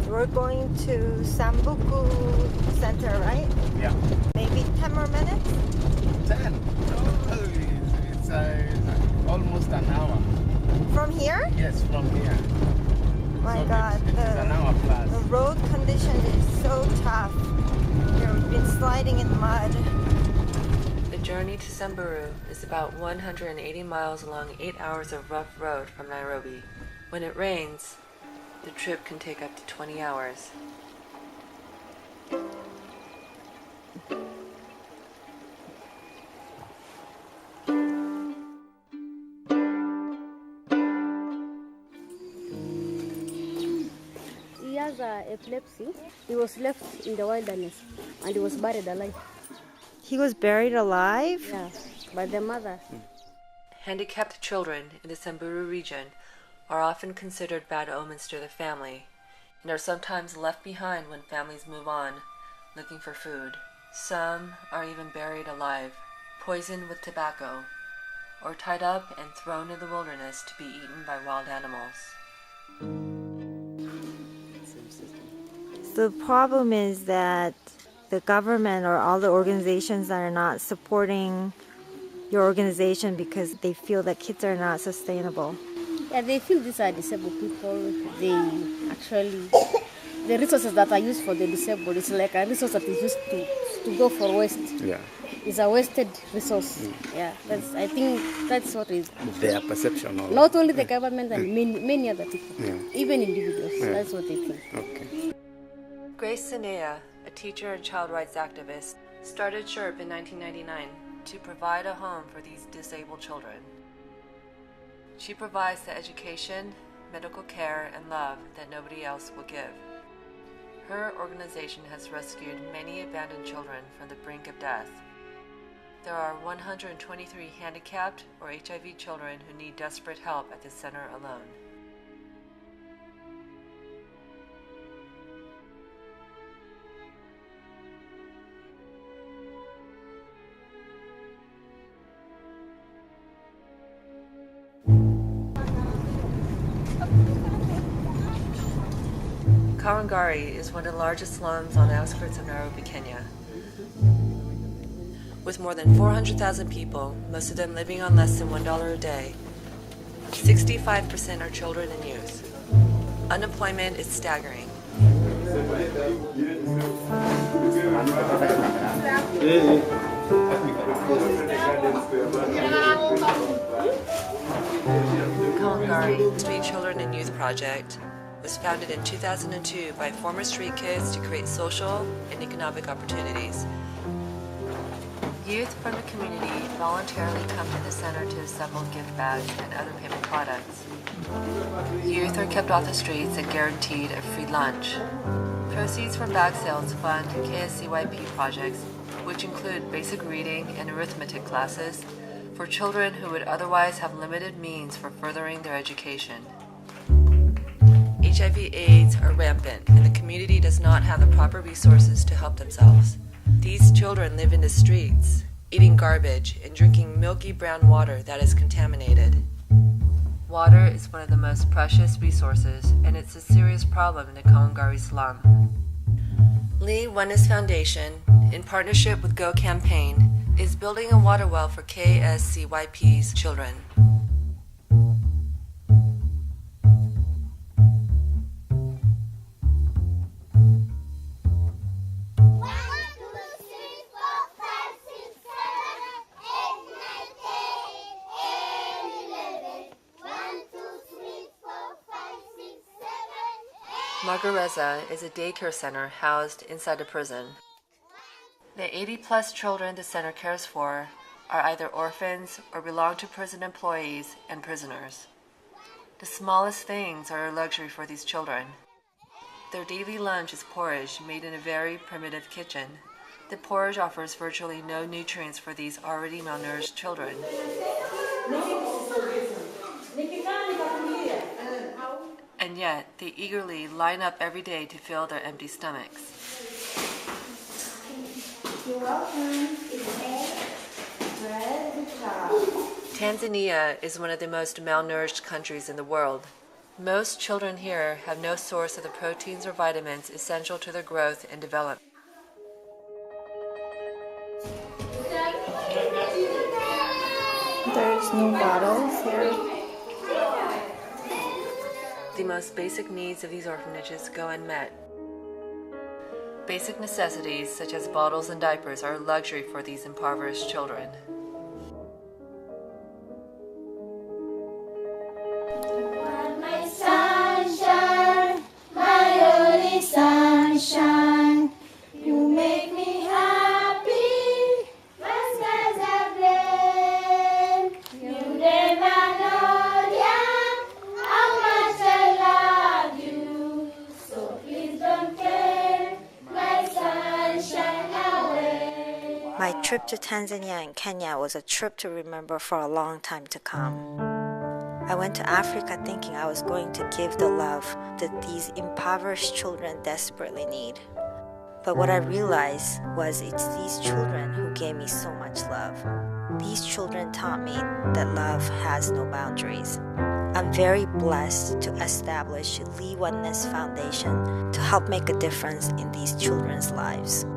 We're going to Sambuku Center, right? Yeah. Maybe 10 more minutes? 10? No, it's almost an hour. From here? Yes, from here. My So God, it's an hour plus. the road condition is so tough. We've been sliding in mud. The journey to Samburu is about 180 miles along 8 hours of rough road from Nairobi. When it rains, the trip can take up to 20 hours. He has epilepsy. He was left in the wilderness and he was buried alive. He was buried alive? Yeah, by the mother. Handicapped children in the Samburu region are often considered bad omens to the family and are sometimes left behind when families move on, looking for food. Some are even buried alive, poisoned with tobacco, or tied up and thrown in the wilderness to be eaten by wild animals. The problem is that the government or all the organizations that are not supporting your organization because they feel that kids are not sustainable. Yeah, they feel these are disabled people. They actually, the resources that are used for the disabled is like a resource that is used to go for waste. Yeah. It's a wasted resource. Yeah, I think that's what is. Their perception of Not only the government and many other people, even individuals. Yeah. That's what they think. Okay. Grace Sinea, a teacher and child rights activist, started SHERP in 1999 to provide a home for these disabled children. She provides the education, medical care, and love that nobody else will give. Her organization has rescued many abandoned children from the brink of death. There are 123 handicapped or HIV children who need desperate help at the center alone. Kawangware is one of the largest slums on the outskirts of Nairobi, Kenya. With more than 400,000 people, most of them living on less than $1 a day, 65% are children and youth. Unemployment is staggering. Kawangware Street Children and Youth Project was founded in 2002 by former street kids to create social and economic opportunities. Youth from the community voluntarily come to the center to assemble gift bags and other payment products. Youth are kept off the streets and guaranteed a free lunch. Proceeds from bag sales fund KSCYP projects, which include basic reading and arithmetic classes for children who would otherwise have limited means for furthering their education. HIV/AIDS are rampant, and the community does not have the proper resources to help themselves. These children live in the streets, eating garbage and drinking milky brown water that is contaminated. Water is one of the most precious resources, and it's a serious problem in the Kawangware slum. Lee Oneness Foundation, in partnership with Go Campaign, is building a water well for KSCYP's children. Margareza is a daycare center housed inside a prison. The 80-plus children the center cares for are either orphans or belong to prison employees and prisoners. The smallest things are a luxury for these children. Their daily lunch is porridge made in a very primitive kitchen. The porridge offers virtually no nutrients for these already malnourished children. And yet, they eagerly line up every day to fill their empty stomachs. You're welcome. It's egg, bread, and Tanzania is one of the most malnourished countries in the world. Most children here have no source of the proteins or vitamins essential to their growth and development. There's no bottles here. The most basic needs of these orphanages go unmet. Basic necessities such as bottles and diapers are a luxury for these impoverished children. My sunshine, my only sunshine, you make me happy. My skies are blue. You never know, yeah, how much I love you. So please don't turn my sunshine away. My trip to Tanzania and Kenya was a trip to remember for a long time to come. I went to Africa thinking I was going to give the love that these impoverished children desperately need. But what I realized was it's these children who gave me so much love. These children taught me that love has no boundaries. I'm very blessed to establish the Oneness Foundation to help make a difference in these children's lives.